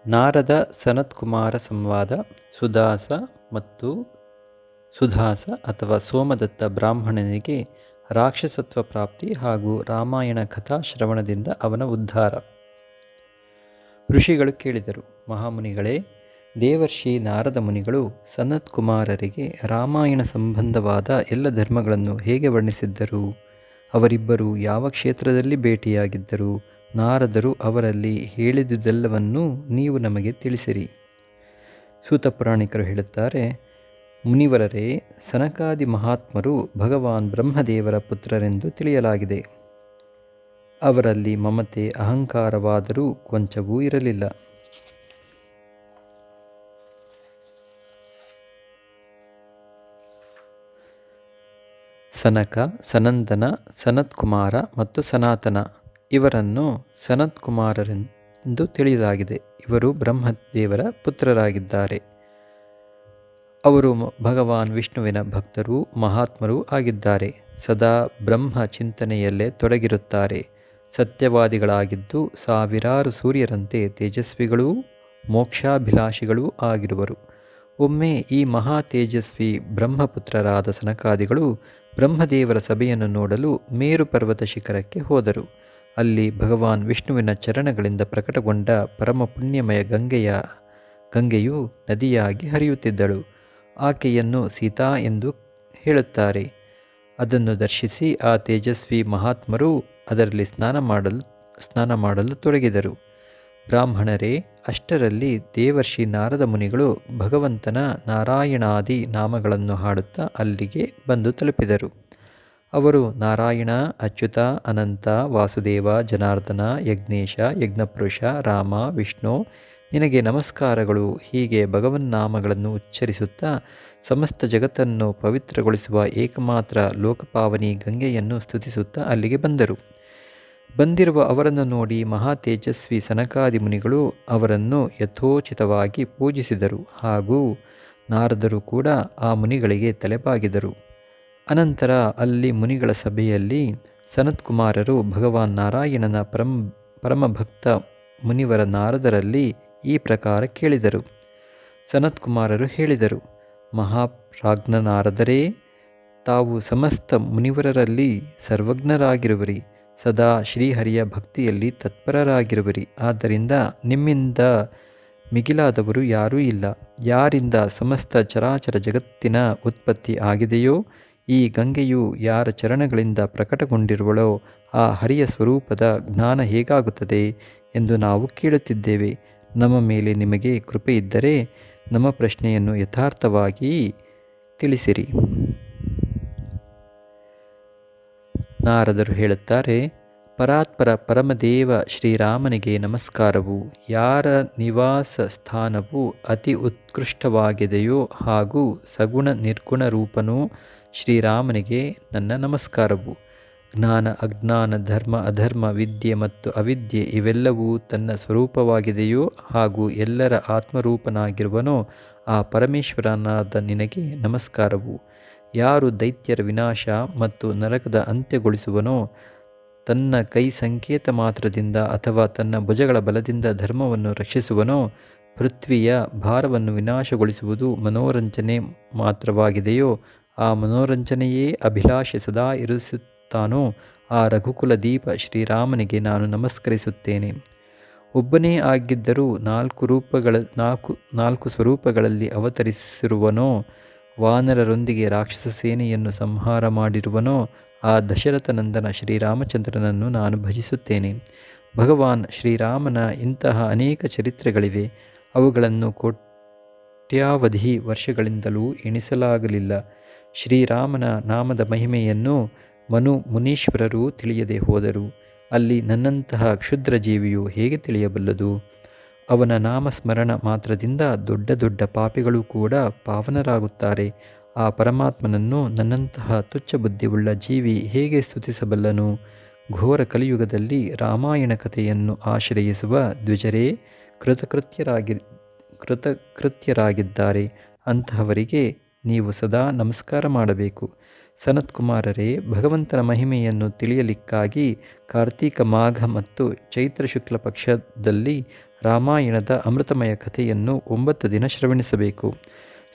ನಾರದ ಸನತ್ಕುಮಾರ ಸಂವಾದ. ಸುದಾಸ ಮತ್ತು ಸುಧಾಸ ಅಥವಾ ಸೋಮದತ್ತ ಬ್ರಾಹ್ಮಣನಿಗೆ ರಾಕ್ಷಸತ್ವ ಪ್ರಾಪ್ತಿ ಹಾಗೂ ರಾಮಾಯಣ ಕಥಾ ಶ್ರವಣದಿಂದ ಅವನ ಉದ್ಧಾರ. ಋಷಿಗಳು ಕೇಳಿದರು, ಮಹಾಮುನಿಗಳೇ, ದೇವರ್ಷಿ ನಾರದ ಮುನಿಗಳು ಸನತ್ಕುಮಾರರಿಗೆ ರಾಮಾಯಣ ಸಂಬಂಧವಾದ ಎಲ್ಲ ಧರ್ಮಗಳನ್ನು ಹೇಗೆ ವರ್ಣಿಸಿದ್ದರು? ಅವರಿಬ್ಬರು ಯಾವ ಕ್ಷೇತ್ರದಲ್ಲಿ ಭೇಟಿಯಾಗಿದ್ದರು? ನಾರದರು ಅವರಲ್ಲಿ ಹೇಳಿದುದೆಲ್ಲವನ್ನೂ ನೀವು ನಮಗೆ ತಿಳಿಸಿರಿ. ಸೂತ ಪುರಾಣಿಕರು ಹೇಳುತ್ತಾರೆ, ಮುನಿವರರೇ, ಸನಕಾದಿ ಮಹಾತ್ಮರು ಭಗವಾನ್ ಬ್ರಹ್ಮದೇವರ ಪುತ್ರರೆಂದು ತಿಳಿಯಲಾಗಿದೆ. ಅವರಲ್ಲಿ ಮಮತೆ ಅಹಂಕಾರವಾದರೂ ಕೊಂಚವೂ ಇರಲಿಲ್ಲ. ಸನಕ, ಸನಂದನ, ಸನತ್ಕುಮಾರ ಮತ್ತು ಸನಾತನ ಇವರನ್ನು ಸನತ್ಕುಮಾರರೆಂದು ತಿಳಿಯಲಾಗಿದೆ. ಇವರು ಬ್ರಹ್ಮದೇವರ ಪುತ್ರರಾಗಿದ್ದಾರೆ. ಅವರು ಭಗವಾನ್ ವಿಷ್ಣುವಿನ ಭಕ್ತರೂ ಮಹಾತ್ಮರೂ ಆಗಿದ್ದಾರೆ. ಸದಾ ಬ್ರಹ್ಮ ಚಿಂತನೆಯಲ್ಲೇ ತೊಡಗಿರುತ್ತಾರೆ. ಸತ್ಯವಾದಿಗಳಾಗಿದ್ದು ಸಾವಿರಾರು ಸೂರ್ಯರಂತೆ ತೇಜಸ್ವಿಗಳೂ ಮೋಕ್ಷಾಭಿಲಾಷಿಗಳೂ ಆಗಿರುವರು. ಒಮ್ಮೆ ಈ ಮಹಾ ತೇಜಸ್ವಿ ಬ್ರಹ್ಮಪುತ್ರರಾದ ಸನಕಾದಿಗಳು ಬ್ರಹ್ಮದೇವರ ಸಭೆಯನ್ನು ನೋಡಲು ಮೇರು ಪರ್ವತ ಶಿಖರಕ್ಕೆ ಹೋದರು. ಅಲ್ಲಿ ಭಗವಾನ್ ವಿಷ್ಣುವಿನ ಚರಣಗಳಿಂದ ಪ್ರಕಟಗೊಂಡ ಪರಮ ಪುಣ್ಯಮಯ ಗಂಗೆಯು ನದಿಯಾಗಿ ಹರಿಯುತ್ತಿದ್ದಳು. ಆಕೆಯನ್ನು ಸೀತಾ ಎಂದು ಹೇಳುತ್ತಾರೆ. ಅದನ್ನು ದರ್ಶಿಸಿ ಆ ತೇಜಸ್ವಿ ಮಹಾತ್ಮರು ಅದರಲ್ಲಿ ಸ್ನಾನ ಮಾಡಲು ತೊಡಗಿದರು. ಬ್ರಾಹ್ಮಣರೇ, ಅಷ್ಟರಲ್ಲಿ ದೇವರ್ಷಿ ನಾರದ ಮುನಿಗಳು ಭಗವಂತನ ನಾರಾಯಣಾದಿ ನಾಮಗಳನ್ನು ಹಾಡುತ್ತಾ ಅಲ್ಲಿಗೆ ಬಂದು ತಲುಪಿದರು. ಅವರು ನಾರಾಯಣ, ಅಚ್ಯುತ, ಅನಂತ, ವಾಸುದೇವ, ಜನಾರ್ದನ, ಯಜ್ಞೇಶ, ಯಜ್ಞಪುರುಷ, ರಾಮ, ವಿಷ್ಣು, ನಿನಗೆ ನಮಸ್ಕಾರಗಳು ಹೀಗೆ ಭಗವನ್ನಾಮಗಳನ್ನು ಉಚ್ಚರಿಸುತ್ತಾ ಸಮಸ್ತ ಜಗತ್ತನ್ನು ಪವಿತ್ರಗೊಳಿಸುವ ಏಕಮಾತ್ರ ಲೋಕಪಾವನಿ ಗಂಗೆಯನ್ನು ಸ್ತುತಿಸುತ್ತಾ ಅಲ್ಲಿಗೆ ಬಂದರು. ಬಂದಿರುವ ಅವರನ್ನು ನೋಡಿ ಮಹಾ ತೇಜಸ್ವಿ ಸನಕಾದಿ ಮುನಿಗಳು ಅವರನ್ನು ಯಥೋಚಿತವಾಗಿ ಪೂಜಿಸಿದರು. ಹಾಗೂ ನಾರದರು ಕೂಡ ಆ ಮುನಿಗಳಿಗೆ ತಲೆಬಾಗಿದರು. ಅನಂತರ ಅಲ್ಲಿ ಮುನಿಗಳ ಸಭೆಯಲ್ಲಿ ಸನತ್ಕುಮಾರರು ಭಗವಾನ್ ನಾರಾಯಣನ ಪರಮಭಕ್ತ ಮುನಿವರ ನಾರದರಲ್ಲಿ ಈ ಪ್ರಕಾರ ಕೇಳಿದರು. ಸನತ್ಕುಮಾರರು ಹೇಳಿದರು, ಮಹಾಪ್ರಾಜ್ಞ ನಾರದರೇ, ತಾವು ಸಮಸ್ತ ಮುನಿವರರಲ್ಲಿ ಸರ್ವಜ್ಞರಾಗಿರುವಿರಿ. ಸದಾ ಶ್ರೀಹರಿಯ ಭಕ್ತಿಯಲ್ಲಿ ತತ್ಪರರಾಗಿರುವಿರಿ. ಆದ್ದರಿಂದ ನಿಮ್ಮಿಂದ ಮಿಗಿಲಾದವರು ಯಾರೂ ಇಲ್ಲ. ಯಾರಿಂದ ಸಮಸ್ತ ಚರಾಚರ ಜಗತ್ತಿನ ಉತ್ಪತ್ತಿ ಆಗಿದೆಯೋ, ಈ ಗಂಗೆಯು ಯಾರ ಚರಣಗಳಿಂದ ಪ್ರಕಟಗೊಂಡಿರುವಳೋ ಆ ಹರಿಯ ಸ್ವರೂಪದ ಜ್ಞಾನ ಹೇಗಾಗುತ್ತದೆ ಎಂದು ನಾವು ಕೇಳುತ್ತಿದ್ದೇವೆ. ನಮ್ಮ ಮೇಲೆ ನಿಮಗೆ ಕೃಪೆಯಿದ್ದರೆ ನಮ್ಮ ಪ್ರಶ್ನೆಯನ್ನು ಯಥಾರ್ಥವಾಗಿ ತಿಳಿಸಿರಿ. ನಾರದರು ಹೇಳುತ್ತಾರೆ, ಪರಾತ್ಪರ ಪರಮದೇವ ಶ್ರೀರಾಮನಿಗೆ ನಮಸ್ಕಾರವು. ಯಾರ ನಿವಾಸ ಸ್ಥಾನವು ಅತಿ ಉತ್ಕೃಷ್ಟವಾಗಿದೆಯೋ ಹಾಗೂ ಸಗುಣ ನಿರ್ಗುಣ ರೂಪನೂ ಶ್ರೀರಾಮನಿಗೆ ನನ್ನ ನಮಸ್ಕಾರವು. ಜ್ಞಾನ ಅಜ್ಞಾನ, ಧರ್ಮ ಅಧರ್ಮ, ವಿದ್ಯೆ ಮತ್ತು ಅವಿದ್ಯೆ ಇವೆಲ್ಲವೂ ತನ್ನ ಸ್ವರೂಪವಾಗಿದೆಯೋ ಹಾಗೂ ಎಲ್ಲರ ಆತ್ಮರೂಪನಾಗಿರುವನೋ ಆ ಪರಮೇಶ್ವರನಾದ ನಿನಗೆ ನಮಸ್ಕಾರವು. ಯಾರು ದೈತ್ಯರ ವಿನಾಶ ಮತ್ತು ನರಕದ ಅಂತ್ಯಗೊಳಿಸುವನೋ, ತನ್ನ ಕೈ ಸಂಕೇತ ಮಾತ್ರದಿಂದ ಅಥವಾ ತನ್ನ ಭುಜಗಳ ಬಲದಿಂದ ಧರ್ಮವನ್ನು ರಕ್ಷಿಸುವನೋ, ಪೃಥ್ವಿಯ ಭಾರವನ್ನು ವಿನಾಶಗೊಳಿಸುವುದು ಮನೋರಂಜನೆ ಮಾತ್ರವಾಗಿದೆಯೋ, ಆ ಮನೋರಂಜನೆಯೇ ಅಭಿಲಾಷೆ ಸದಾ ಇರಿಸುತ್ತಾನೋ, ಆ ರಘುಕುಲ ದೀಪ ಶ್ರೀರಾಮನಿಗೆ ನಾನು ನಮಸ್ಕರಿಸುತ್ತೇನೆ. ಒಬ್ಬನೇ ಆಗಿದ್ದರೂ ನಾಲ್ಕು ಸ್ವರೂಪಗಳಲ್ಲಿ ಅವತರಿಸಿರುವನೋ, ವಾನರರೊಂದಿಗೆ ರಾಕ್ಷಸ ಸೇನೆಯನ್ನು ಸಂಹಾರ ಮಾಡಿರುವನೋ, ಆ ದಶರಥನಂದನ ಶ್ರೀರಾಮಚಂದ್ರನನ್ನು ನಾನು ಭಜಿಸುತ್ತೇನೆ. ಭಗವಾನ್ ಶ್ರೀರಾಮನ ಇಂತಹ ಅನೇಕ ಚರಿತ್ರೆಗಳಿವೆ. ಅವುಗಳನ್ನು ಕೋಟ್ಯಾವಧಿ ವರ್ಷಗಳಿಂದಲೂ ಎಣಿಸಲಾಗಲಿಲ್ಲ. ಶ್ರೀರಾಮನ ನಾಮದ ಮಹಿಮೆಯನ್ನು ಮುನೀಶ್ವರರೂ ತಿಳಿಯದೆ ಹೋದರು. ಅಲ್ಲಿ ನನ್ನಂತಹ ಕ್ಷುದ್ರ ಜೀವಿಯು ಹೇಗೆ ತಿಳಿಯಬಲ್ಲದು? ಅವನ ನಾಮಸ್ಮರಣ ಮಾತ್ರದಿಂದ ದೊಡ್ಡ ದೊಡ್ಡ ಪಾಪಿಗಳೂ ಕೂಡ ಪಾವನರಾಗುತ್ತಾರೆ. ಆ ಪರಮಾತ್ಮನನ್ನು ನನ್ನಂತಹ ತುಚ್ಛ ಬುದ್ಧಿಯುಳ್ಳ ಜೀವಿ ಹೇಗೆ ಸ್ತುತಿಸಬಲ್ಲನು? ಘೋರ ಕಲಿಯುಗದಲ್ಲಿ ರಾಮಾಯಣ ಕಥೆಯನ್ನು ಆಶ್ರಯಿಸುವ ದ್ವಿಜರೇ ಕೃತಕೃತ್ಯರಾಗಿದ್ದಾರೆ. ಅಂತಹವರಿಗೆ ನೀವು ಸದಾ ನಮಸ್ಕಾರ ಮಾಡಬೇಕು. ಸನತ್ಕುಮಾರರೇ, ಭಗವಂತನ ಮಹಿಮೆಯನ್ನು ತಿಳಿಯಲಿಕ್ಕಾಗಿ ಕಾರ್ತೀಕ ಮಾಘ ಮತ್ತು ಚೈತ್ರ ಶುಕ್ಲ ಪಕ್ಷದಲ್ಲಿ ರಾಮಾಯಣದ ಅಮೃತಮಯ ಕಥೆಯನ್ನು 9 ದಿನ ಶ್ರವಣಿಸಬೇಕು.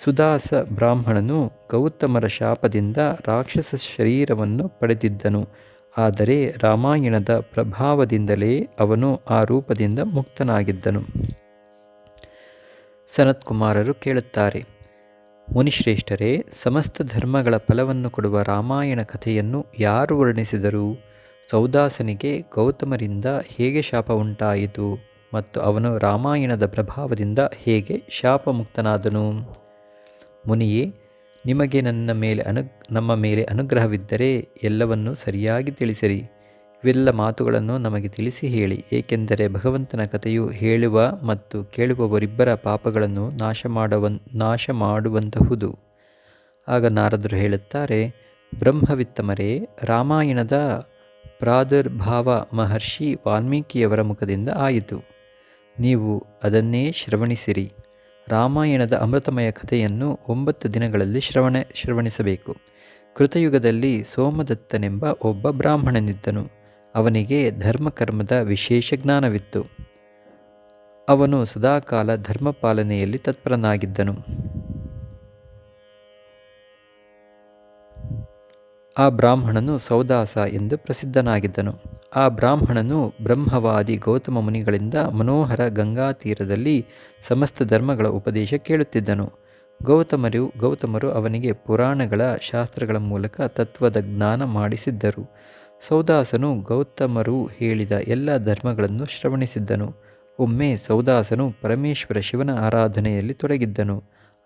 ಸುದಾಸ ಬ್ರಾಹ್ಮಣನು ಗೌತಮರ ಶಾಪದಿಂದ ರಾಕ್ಷಸ ಶರೀರವನ್ನು ಪಡೆದಿದ್ದನು. ಆದರೆ ರಾಮಾಯಣದ ಪ್ರಭಾವದಿಂದಲೇ ಅವನು ಆ ರೂಪದಿಂದ ಮುಕ್ತನಾಗಿದ್ದನು. ಸನತ್ಕುಮಾರರು ಕೇಳುತ್ತಾರೆ, ಮುನಿಶ್ರೇಷ್ಠರೇ, ಸಮಸ್ತ ಧರ್ಮಗಳ ಫಲವನ್ನು ಕೊಡುವ ರಾಮಾಯಣ ಕಥೆಯನ್ನು ಯಾರು ವರ್ಣಿಸಿದರು? ಸೌದಾಸನಿಗೆ ಗೌತಮರಿಂದ ಹೇಗೆ ಶಾಪ ಉಂಟಾಯಿತು ಮತ್ತು ಅವನು ರಾಮಾಯಣದ ಪ್ರಭಾವದಿಂದ ಹೇಗೆ ಶಾಪಮುಕ್ತನಾದನು? ಮುನಿಯೇ, ನಿಮಗೆ ನಮ್ಮ ಮೇಲೆ ಅನುಗ್ರಹವಿದ್ದರೆ ಎಲ್ಲವನ್ನೂ ಸರಿಯಾಗಿ ತಿಳಿಸಿರಿ. ಇವೆಲ್ಲ ಮಾತುಗಳನ್ನು ನಮಗೆ ತಿಳಿಸಿ ಹೇಳಿ, ಏಕೆಂದರೆ ಭಗವಂತನ ಕಥೆಯು ಹೇಳುವ ಮತ್ತು ಕೇಳುವವರಿಬ್ಬರ ಪಾಪಗಳನ್ನು ನಾಶ ಮಾಡುವಂತಹುದು. ಆಗ ನಾರದರು ಹೇಳುತ್ತಾರೆ, ಬ್ರಹ್ಮವಿತ್ತಮರೇ, ರಾಮಾಯಣದ ಪ್ರಾದುರ್ಭಾವ ಮಹರ್ಷಿ ವಾಲ್ಮೀಕಿಯವರ ಮುಖದಿಂದ ಆಯಿತು. ನೀವು ಅದನ್ನೇ ಶ್ರವಣಿಸಿರಿ. ರಾಮಾಯಣದ ಅಮೃತಮಯ ಕಥೆಯನ್ನು 9 ದಿನಗಳಲ್ಲಿ ಶ್ರವಣಿಸಬೇಕು. ಕೃತಯುಗದಲ್ಲಿ ಸೋಮದತ್ತನೆಂಬ ಒಬ್ಬ ಬ್ರಾಹ್ಮಣನಿದ್ದನು. ಅವನಿಗೆ ಧರ್ಮಕರ್ಮದ ವಿಶೇಷ ಜ್ಞಾನವಿತ್ತು. ಅವನು ಸದಾಕಾಲ ಧರ್ಮಪಾಲನೆಯಲ್ಲಿ ತತ್ಪರನಾಗಿದ್ದನು. ಆ ಬ್ರಾಹ್ಮಣನು ಸೌದಾಸ ಎಂದು ಪ್ರಸಿದ್ಧನಾಗಿದ್ದನು. ಆ ಬ್ರಾಹ್ಮಣನು ಬ್ರಹ್ಮವಾದಿ ಗೌತಮ ಮುನಿಗಳಿಂದ ಮನೋಹರ ಗಂಗಾ ತೀರದಲ್ಲಿ ಸಮಸ್ತ ಧರ್ಮಗಳ ಉಪದೇಶ ಕೇಳುತ್ತಿದ್ದನು. ಗೌತಮರು ಅವನಿಗೆ ಪುರಾಣಗಳ ಶಾಸ್ತ್ರಗಳ ಮೂಲಕ ತತ್ವದ ಜ್ಞಾನ ಮಾಡಿಸಿದ್ದರು. ಸೌದಾಸನು ಗೌತಮರು ಹೇಳಿದ ಎಲ್ಲ ಧರ್ಮಗಳನ್ನು ಶ್ರವಣಿಸಿದ್ದನು. ಒಮ್ಮೆ ಸೌದಾಸನು ಪರಮೇಶ್ವರ ಶಿವನ ಆರಾಧನೆಯಲ್ಲಿ ತೊಡಗಿದ್ದನು.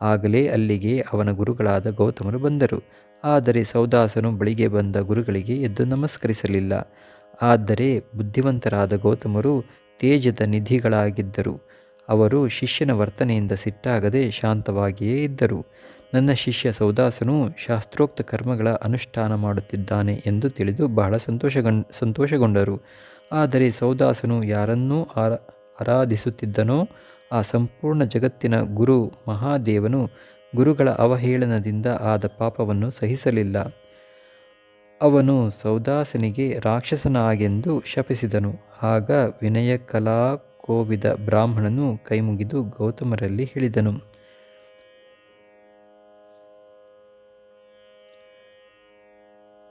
ಆಗಲೇ ಅಲ್ಲಿಗೆ ಅವನ ಗುರುಗಳಾದ ಗೌತಮರು ಬಂದರು. ಆದರೆ ಸೌದಾಸನು ಬಳಿಗೆ ಬಂದ ಗುರುಗಳಿಗೆ ಎದ್ದು ನಮಸ್ಕರಿಸಲಿಲ್ಲ. ಆದರೆ ಬುದ್ಧಿವಂತರಾದ ಗೌತಮರು ತೇಜದ ನಿಧಿಗಳಾಗಿದ್ದರು. ಅವರು ಶಿಷ್ಯನ ವರ್ತನೆಯಿಂದ ಸಿಟ್ಟಾಗದೆ ಶಾಂತವಾಗಿಯೇ ಇದ್ದರು. ನನ್ನ ಶಿಷ್ಯ ಸೌದಾಸನು ಶಾಸ್ತ್ರೋಕ್ತ ಕರ್ಮಗಳ ಅನುಷ್ಠಾನ ಮಾಡುತ್ತಿದ್ದಾನೆ ಎಂದು ತಿಳಿದು ಬಹಳ ಸಂತೋಷಗೊಂಡರು. ಆದರೆ ಸೌದಾಸನು ಯಾರನ್ನೂ ಆರಾಧಿಸುತ್ತಿದ್ದನೋ ಆ ಸಂಪೂರ್ಣ ಜಗತ್ತಿನ ಗುರು ಮಹಾದೇವನು ಗುರುಗಳ ಅವಹೇಳನದಿಂದ ಆದ ಪಾಪವನ್ನು ಸಹಿಸಲಿಲ್ಲ. ಅವನು ಸೌದಾಸನಿಗೆ ರಾಕ್ಷಸನಾಗೆಂದು ಶಪಿಸಿದನು. ಆಗ ವಿನಯಕಲಾಕೋವಿದ ಬ್ರಾಹ್ಮಣನು ಕೈಮುಗಿದು ಗೌತಮರಲ್ಲಿ ಹೇಳಿದನು,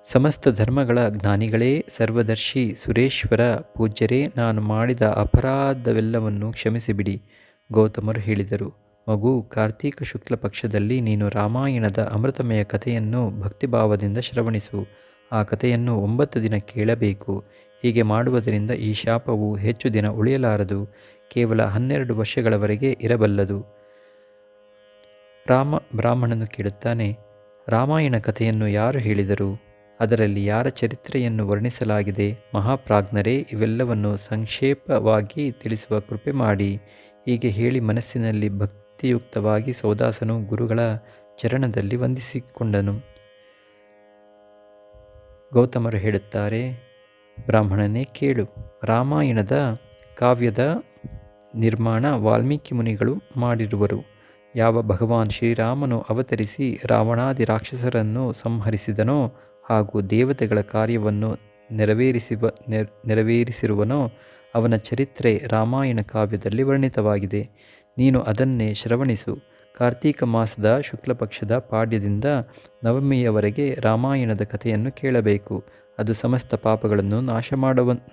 ಸಮಸ್ತ ಧರ್ಮಗಳ ಜ್ಞಾನಿಗಳೇ, ಸರ್ವದರ್ಶಿ ಸುರೇಶ್ವರ ಪೂಜ್ಯರೇ, ನಾನು ಮಾಡಿದ ಅಪರಾಧವೆಲ್ಲವನ್ನು ಕ್ಷಮಿಸಿಬಿಡಿ. ಗೌತಮರು ಹೇಳಿದರು, ಮಗು, ಕಾರ್ತೀಕ ಶುಕ್ಲ ಪಕ್ಷದಲ್ಲಿ ನೀನು ರಾಮಾಯಣದ ಅಮೃತಮಯ ಕಥೆಯನ್ನು ಭಕ್ತಿಭಾವದಿಂದ ಶ್ರವಣಿಸು. ಆ ಕಥೆಯನ್ನು 9 ದಿನ ಕೇಳಬೇಕು. ಹೀಗೆ ಮಾಡುವುದರಿಂದ ಈ ಶಾಪವು ಹೆಚ್ಚು ದಿನ ಉಳಿಯಲಾರದು, ಕೇವಲ 12 ವರ್ಷಗಳವರೆಗೆ ಇರಬಲ್ಲದು. ಬ್ರಾಹ್ಮಣನು ಕೇಳುತ್ತಾನೆ, ರಾಮಾಯಣ ಕಥೆಯನ್ನು ಯಾರು ಹೇಳಿದರು? ಅದರಲ್ಲಿ ಯಾರ ಚರಿತ್ರೆಯನ್ನು ವರ್ಣಿಸಲಾಗಿದೆ? ಮಹಾಪ್ರಾಜ್ಞರೇ, ಇವೆಲ್ಲವನ್ನು ಸಂಕ್ಷೇಪವಾಗಿ ತಿಳಿಸುವ ಕೃಪೆ ಮಾಡಿ. ಹೀಗೆ ಹೇಳಿ ಮನಸ್ಸಿನಲ್ಲಿ ಭಕ್ತಿಯುಕ್ತವಾಗಿ ಸೌದಾಸನು ಗುರುಗಳ ಚರಣದಲ್ಲಿ ವಂದಿಸಿಕೊಂಡನು. ಗೌತಮರು ಹೇಳುತ್ತಾರೆ, ಬ್ರಾಹ್ಮಣನೇ ಕೇಳು. ರಾಮಾಯಣದ ಕಾವ್ಯದ ನಿರ್ಮಾಣ ವಾಲ್ಮೀಕಿ ಮುನಿಗಳು ಮಾಡಿರುವರು. ಯಾವ ಭಗವಾನ್ ಶ್ರೀರಾಮನು ಅವತರಿಸಿ ರಾವಣಾದಿ ರಾಕ್ಷಸರನ್ನು ಸಂಹರಿಸಿದನೋ ಹಾಗೂ ದೇವತೆಗಳ ಕಾರ್ಯವನ್ನು ನೆರವೇರಿಸಿರುವನೋ ಅವನ ಚರಿತ್ರೆ ರಾಮಾಯಣ ಕಾವ್ಯದಲ್ಲಿ ವರ್ಣಿತವಾಗಿದೆ. ನೀನು ಅದನ್ನೇ ಶ್ರವಣಿಸು. ಕಾರ್ತೀಕ ಮಾಸದ ಶುಕ್ಲಪಕ್ಷದ ಪಾಡ್ಯದಿಂದ ನವಮಿಯವರೆಗೆ ರಾಮಾಯಣದ ಕಥೆಯನ್ನು ಕೇಳಬೇಕು. ಅದು ಸಮಸ್ತ ಪಾಪಗಳನ್ನು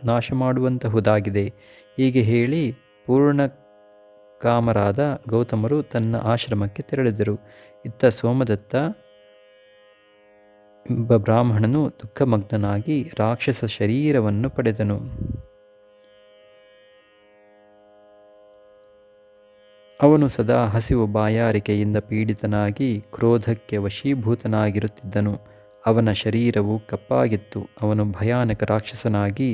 ನಾಶ ಮಾಡುವಂತಹುದಾಗಿದೆ. ಹೀಗೆ ಹೇಳಿ ಪೂರ್ಣಕಾಮರಾದ ಗೌತಮರು ತನ್ನ ಆಶ್ರಮಕ್ಕೆ ತೆರಳಿದರು. ಇತ್ತ ಸೋಮದತ್ತ ಎಂಬ ಬ್ರಾಹ್ಮಣನು ದುಃಖಮಗ್ನನಾಗಿ ರಾಕ್ಷಸ ಶರೀರವನ್ನು ಪಡೆದನು. ಅವನು ಸದಾ ಹಸಿವು ಬಾಯಾರಿಕೆಯಿಂದ ಪೀಡಿತನಾಗಿ ಕ್ರೋಧಕ್ಕೆ ವಶೀಭೂತನಾಗಿರುತ್ತಿದ್ದನು. ಅವನ ಶರೀರವು ಕಪ್ಪಾಗಿತ್ತು. ಅವನು ಭಯಾನಕ ರಾಕ್ಷಸನಾಗಿ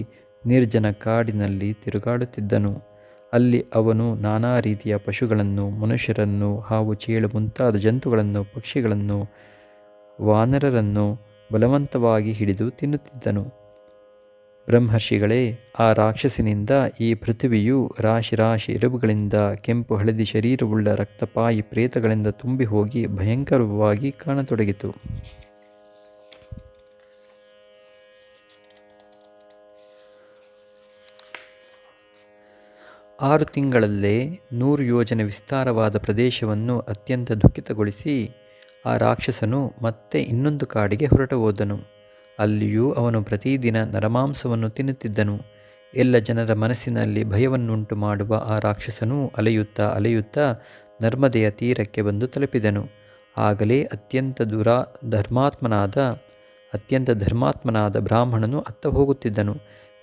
ನಿರ್ಜನ ಕಾಡಿನಲ್ಲಿ ತಿರುಗಾಡುತ್ತಿದ್ದನು. ಅಲ್ಲಿ ಅವನು ನಾನಾ ರೀತಿಯ ಪಶುಗಳನ್ನು, ಮನುಷ್ಯರನ್ನು, ಹಾವು ಚೇಳು ಮುಂತಾದ ಜಂತುಗಳನ್ನು, ಪಕ್ಷಿಗಳನ್ನು, ವಾನರರನ್ನು ಬಲವಂತವಾಗಿ ಹಿಡಿದು ತಿನ್ನುತ್ತಿದ್ದನು. ಬ್ರಹ್ಮರ್ಷಿಗಳೇ, ಆ ರಾಕ್ಷಸನಿಂದ ಈ ಪೃಥ್ವಿಯು ರಾಶಿ ರಾಶಿ ಎಲುಬುಗಳಿಂದ, ಕೆಂಪು ಹಳದಿ ಶರೀರವುಳ್ಳ ರಕ್ತಪಾಯಿ ಪ್ರೇತಗಳಿಂದ ತುಂಬಿ ಹೋಗಿ ಭಯಂಕರವಾಗಿ ಕಾಣತೊಡಗಿತು. 6 ತಿಂಗಳಲ್ಲೇ 100 ಯೋಜನೆ ವಿಸ್ತಾರವಾದ ಪ್ರದೇಶವನ್ನು ಅತ್ಯಂತ ದುಃಖಿತಗೊಳಿಸಿ ಆ ರಾಕ್ಷಸನು ಮತ್ತೆ ಇನ್ನೊಂದು ಕಾಡಿಗೆ ಹೊರಟು ಹೋದನು. ಅಲ್ಲಿಯೂ ಅವನು ಪ್ರತಿದಿನ ನರಮಾಂಸವನ್ನು ತಿನ್ನುತ್ತಿದ್ದನು. ಎಲ್ಲ ಜನರ ಮನಸ್ಸಿನಲ್ಲಿ ಭಯವನ್ನುಂಟು ಮಾಡುವ ಆ ರಾಕ್ಷಸನು ಅಲೆಯುತ್ತಾ ಅಲೆಯುತ್ತಾ ನರ್ಮದೆಯ ತೀರಕ್ಕೆ ಬಂದು ತಲುಪಿದನು. ಆಗಲೇ ಅತ್ಯಂತ ಧರ್ಮಾತ್ಮನಾದ ಬ್ರಾಹ್ಮಣನು ಅತ್ತ ಹೋಗುತ್ತಿದ್ದನು.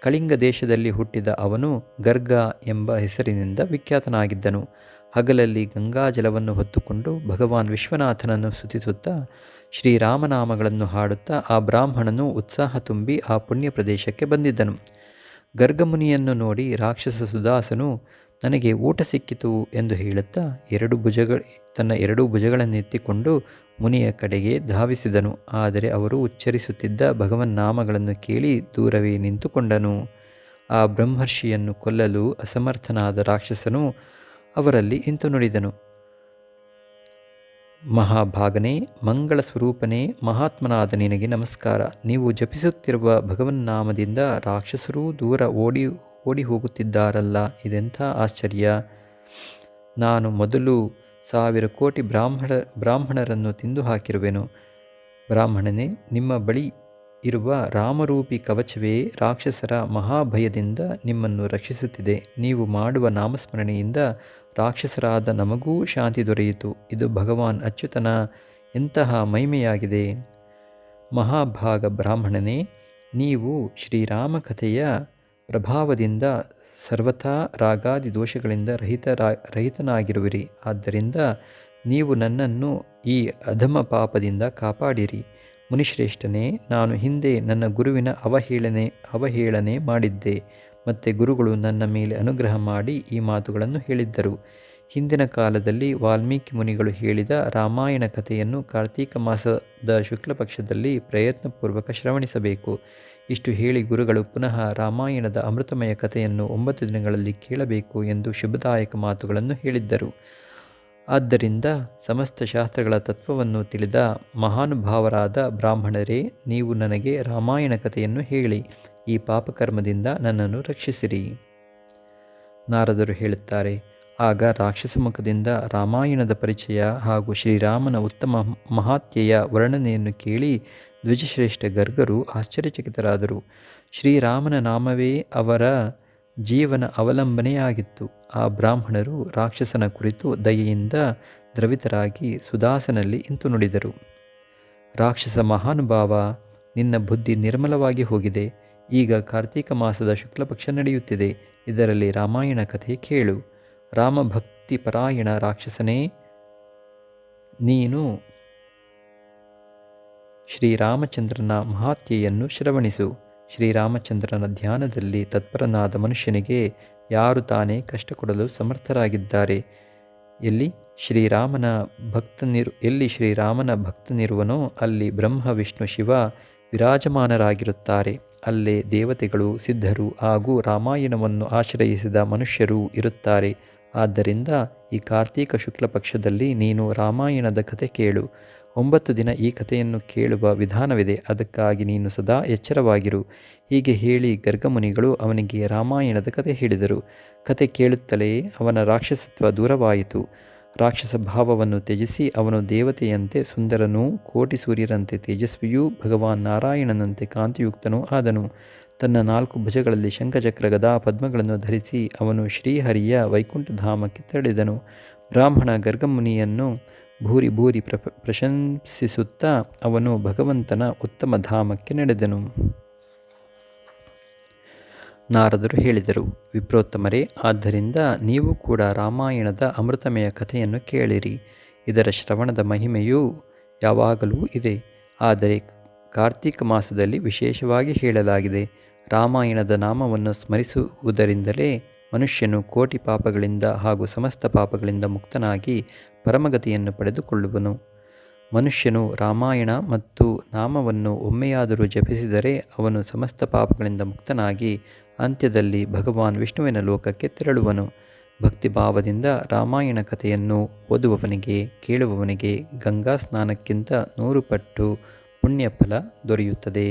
ಕಳಿಂಗ ದೇಶದಲ್ಲಿ ಹುಟ್ಟಿದ ಅವನು ಗರ್ಗ ಎಂಬ ಹೆಸರಿನಿಂದ ವಿಖ್ಯಾತನಾಗಿದ್ದನು. ಹಗಲಲ್ಲಿ ಗಂಗಾಜಲವನ್ನು ಹೊತ್ತುಕೊಂಡು ಭಗವಾನ್ ವಿಶ್ವನಾಥನನ್ನು ಸ್ತುತಿಸುತ್ತಾ ಶ್ರೀರಾಮನಾಮಗಳನ್ನು ಹಾಡುತ್ತಾ ಆ ಬ್ರಾಹ್ಮಣನು ಉತ್ಸಾಹ ತುಂಬಿ ಆ ಪುಣ್ಯ ಪ್ರದೇಶಕ್ಕೆ ಬಂದಿದ್ದನು. ಗರ್ಗಮುನಿಯನ್ನು ನೋಡಿ ರಾಕ್ಷಸ ಸುದಾಸನು ನನಗೆ ಊಟ ಸಿಕ್ಕಿತು ಎಂದು ಹೇಳುತ್ತಾ ತನ್ನ ಎರಡೂ ಭುಜಗಳನ್ನೆತ್ತಿಕೊಂಡು ಮುನಿಯ ಕಡೆಗೆ ಧಾವಿಸಿದನು. ಆದರೆ ಅವರು ಉಚ್ಚರಿಸುತ್ತಿದ್ದ ಭಗವನ್ನಾಮಗಳನ್ನು ಕೇಳಿ ದೂರವೇ ನಿಂತುಕೊಂಡನು. ಆ ಬ್ರಹ್ಮರ್ಷಿಯನ್ನು ಕೊಲ್ಲಲು ಅಸಮರ್ಥನಾದ ರಾಕ್ಷಸನು ಅವರಲ್ಲಿ ಇಂತು ನುಡಿದನು. ಮಹಾಭಾಗನೇ, ಮಂಗಳ ಸ್ವರೂಪನೇ, ಮಹಾತ್ಮನಾದ ನಿನಗೆ ನಮಸ್ಕಾರ. ನೀವು ಜಪಿಸುತ್ತಿರುವ ಭಗವನ್ನಾಮದಿಂದ ರಾಕ್ಷಸರೂ ದೂರ ಓಡಿ ಹೋಗುತ್ತಿದ್ದಾರಲ್ಲ, ಇದೆಂಥ ಆಶ್ಚರ್ಯ. ನಾನು ಮೊದಲು 1000 ಕೋಟಿ ಬ್ರಾಹ್ಮಣರನ್ನು ತಿಂದು ಹಾಕಿರುವೆನು. ಬ್ರಾಹ್ಮಣನೇ, ನಿಮ್ಮ ಬಳಿ ಇರುವ ರಾಮರೂಪಿ ಕವಚವೇ ರಾಕ್ಷಸರ ಮಹಾಭಯದಿಂದ ನಿಮ್ಮನ್ನು ರಕ್ಷಿಸುತ್ತಿದೆ. ನೀವು ಮಾಡುವ ನಾಮಸ್ಮರಣೆಯಿಂದ ರಾಕ್ಷಸರಾದ ನಮಗೂ ಶಾಂತಿ ದೊರೆಯಿತು. ಇದು ಭಗವಾನ್ ಅಚ್ಯುತನ ಎಂತಹ ಮಹಿಮೆಯಾಗಿದೆ. ಮಹಾಭಾಗ ಬ್ರಾಹ್ಮಣನೇ, ನೀವು ಶ್ರೀರಾಮ ಕಥೆಯ ಪ್ರಭಾವದಿಂದ ಸರ್ವಥಾ ರಾಗಾದಿ ದೋಷಗಳಿಂದ ರಹಿತನಾಗಿರುವಿರಿ. ಆದ್ದರಿಂದ ನೀವು ನನ್ನನ್ನು ಈ ಅಧಮ ಪಾಪದಿಂದ ಕಾಪಾಡಿರಿ. ಮುನಿಶ್ರೇಷ್ಠನೇ, ನಾನು ಹಿಂದೆ ನನ್ನ ಗುರುವಿನ ಅವಹೇಳನೆ ಮಾಡಿದ್ದೆ. ಮತ್ತು ಗುರುಗಳು ನನ್ನ ಮೇಲೆ ಅನುಗ್ರಹ ಮಾಡಿ ಈ ಮಾತುಗಳನ್ನು ಹೇಳಿದ್ದರು. ಹಿಂದಿನ ಕಾಲದಲ್ಲಿ ವಾಲ್ಮೀಕಿ ಮುನಿಗಳು ಹೇಳಿದ ರಾಮಾಯಣ ಕಥೆಯನ್ನು ಕಾರ್ತೀಕ ಮಾಸದ ಶುಕ್ಲ ಪಕ್ಷದಲ್ಲಿ ಪ್ರಯತ್ನಪೂರ್ವಕ ಶ್ರವಣಿಸಬೇಕು. ಇಷ್ಟು ಹೇಳಿ ಗುರುಗಳು ಪುನಃ ರಾಮಾಯಣದ ಅಮೃತಮಯ ಕಥೆಯನ್ನು 9 ದಿನಗಳಲ್ಲಿ ಕೇಳಬೇಕು ಎಂದು ಶುಭದಾಯಕ ಮಾತುಗಳನ್ನು ಹೇಳಿದ್ದರು. ಆದ್ದರಿಂದ ಸಮಸ್ತ ಶಾಸ್ತ್ರಗಳ ತತ್ವವನ್ನು ತಿಳಿದ ಮಹಾನುಭಾವರಾದ ಬ್ರಾಹ್ಮಣರೇ, ನೀವು ನನಗೆ ರಾಮಾಯಣ ಕಥೆಯನ್ನು ಹೇಳಿ ಈ ಪಾಪಕರ್ಮದಿಂದ ನನ್ನನ್ನು ರಕ್ಷಿಸಿರಿ. ನಾರದರು ಹೇಳುತ್ತಾರೆ, ಆಗ ರಾಕ್ಷಸ ಮುಖದಿಂದ ರಾಮಾಯಣದ ಪರಿಚಯ ಹಾಗೂ ಶ್ರೀರಾಮನ ಉತ್ತಮ ಮಹಾತ್ಯೆಯ ವರ್ಣನೆಯನ್ನು ಕೇಳಿ ದ್ವಿಜಶ್ರೇಷ್ಠ ಗರ್ಗರು ಆಶ್ಚರ್ಯಚಕಿತರಾದರು. ಶ್ರೀರಾಮನ ನಾಮವೇ ಅವರ ಜೀವನ ಅವಲಂಬನೆಯಾಗಿತ್ತು. ಆ ಬ್ರಾಹ್ಮಣರು ರಾಕ್ಷಸನ ಕುರಿತು ದಯೆಯಿಂದ ದ್ರವಿತರಾಗಿ ಸುದಾಸನಲ್ಲಿ ಇಂತು ನುಡಿದರು. ರಾಕ್ಷಸ ಮಹಾನುಭಾವ, ನಿನ್ನ ಬುದ್ಧಿ ನಿರ್ಮಲವಾಗಿ ಹೋಗಿದೆ. ಈಗ ಕಾರ್ತೀಕ ಮಾಸದ ಶುಕ್ಲಪಕ್ಷ ನಡೆಯುತ್ತಿದೆ. ಇದರಲ್ಲಿ ರಾಮಾಯಣ ಕಥೆ ಕೇಳು. ರಾಮಭಕ್ತಿಪರಾಯಣ ರಾಕ್ಷಸನೇ, ನೀನು ಶ್ರೀರಾಮಚಂದ್ರನ ಮಹಾತ್ಯೆಯನ್ನು ಶ್ರವಣಿಸು. ಶ್ರೀರಾಮಚಂದ್ರನ ಧ್ಯಾನದಲ್ಲಿ ತತ್ಪರನಾದ ಮನುಷ್ಯನಿಗೆ ಯಾರು ತಾನೇ ಕಷ್ಟ ಕೊಡಲು ಸಮರ್ಥರಾಗಿದ್ದಾರೆ. ಎಲ್ಲಿ ಶ್ರೀರಾಮನ ಭಕ್ತನಿರುವನೋ ಅಲ್ಲಿ ಬ್ರಹ್ಮ ವಿಷ್ಣು ಶಿವ ವಿರಾಜಮಾನರಾಗಿರುತ್ತಾರೆ. ಅಲ್ಲೇ ದೇವತೆಗಳು, ಸಿದ್ಧರು ಹಾಗೂ ರಾಮಾಯಣವನ್ನು ಆಶ್ರಯಿಸಿದ ಮನುಷ್ಯರು ಇರುತ್ತಾರೆ. ಆದ್ದರಿಂದ ಈ ಕಾರ್ತೀಕ ಶುಕ್ಲ ಪಕ್ಷದಲ್ಲಿ ನೀನು ರಾಮಾಯಣದ ಕಥೆ ಕೇಳು. 9 ದಿನ ಈ ಕಥೆಯನ್ನು ಕೇಳುವ ವಿಧಾನವಿದೆ. ಅದಕ್ಕಾಗಿ ನೀನು ಸದಾ ಎಚ್ಚರವಾಗಿರು. ಹೀಗೆ ಹೇಳಿ ಗರ್ಗಮುನಿಗಳು ಅವನಿಗೆ ರಾಮಾಯಣದ ಕಥೆ ಹೇಳಿದರು. ಕಥೆ ಕೇಳುತ್ತಲೇ ಅವನ ರಾಕ್ಷಸತ್ವ ದೂರವಾಯಿತು. ರಾಕ್ಷಸ ಭಾವವನ್ನು ತ್ಯಜಿಸಿ ಅವನು ದೇವತೆಯಂತೆ ಸುಂದರನೂ ಕೋಟಿ ಸೂರ್ಯರಂತೆ ತೇಜಸ್ವಿಯೂ ಭಗವಾನ್ ನಾರಾಯಣನಂತೆ ಕಾಂತಿಯುಕ್ತನೂ ಆದನು. ತನ್ನ 4 ಭುಜಗಳಲ್ಲಿ ಶಂಖಚಕ್ರ ಗದಾ ಪದ್ಮಗಳನ್ನು ಧರಿಸಿ ಅವನು ಶ್ರೀಹರಿಯ ವೈಕುಂಠಧಾಮಕ್ಕೆ ತೆರಳಿದನು. ಬ್ರಾಹ್ಮಣ ಗರ್ಗಮುನಿಯನ್ನು ಭೂರಿ ಭೂರಿ ಪ್ರಶಂಸಿಸುತ್ತಾ ಅವನು ಭಗವಂತನ ಉತ್ತಮ ಧಾಮಕ್ಕೆ ನಡೆದನು. ನಾರದರು ಹೇಳಿದರು, ವಿಪ್ರೋತ್ತಮರೇ, ಆದ್ದರಿಂದ ನೀವು ಕೂಡ ರಾಮಾಯಣದ ಅಮೃತಮಯ ಕಥೆಯನ್ನು ಕೇಳಿರಿ. ಇದರ ಶ್ರವಣದ ಮಹಿಮೆಯೂ ಯಾವಾಗಲೂ ಇದೆ. ಆದರೆ ಕಾರ್ತೀಕ ಮಾಸದಲ್ಲಿ ವಿಶೇಷವಾಗಿ ಹೇಳಲಾಗಿದೆ. ರಾಮಾಯಣದ ನಾಮವನ್ನು ಸ್ಮರಿಸುವುದರಿಂದಲೇ ಮನುಷ್ಯನು ಕೋಟಿ ಪಾಪಗಳಿಂದ ಹಾಗೂ ಸಮಸ್ತ ಪಾಪಗಳಿಂದ ಮುಕ್ತನಾಗಿ ಪರಮಗತಿಯನ್ನು ಪಡೆದುಕೊಳ್ಳುವನು. ಮನುಷ್ಯನು ರಾಮಾಯಣ ಮತ್ತು ನಾಮವನ್ನು ಒಮ್ಮೆಯಾದರೂ ಜಪಿಸಿದರೆ ಅವನು ಸಮಸ್ತ ಪಾಪಗಳಿಂದ ಮುಕ್ತನಾಗಿ ಅಂತ್ಯದಲ್ಲಿ ಭಗವಾನ್ ವಿಷ್ಣುವಿನ ಲೋಕಕ್ಕೆ ತೆರಳುವನು. ಭಕ್ತಿಭಾವದಿಂದ ರಾಮಾಯಣ ಕಥೆಯನ್ನು ಓದುವವನಿಗೆ, ಕೇಳುವವನಿಗೆ ಗಂಗಾ ಸ್ನಾನಕ್ಕಿಂತ 100 ಪಟ್ಟು ಪುಣ್ಯಫಲ ದೊರೆಯುತ್ತದೆ.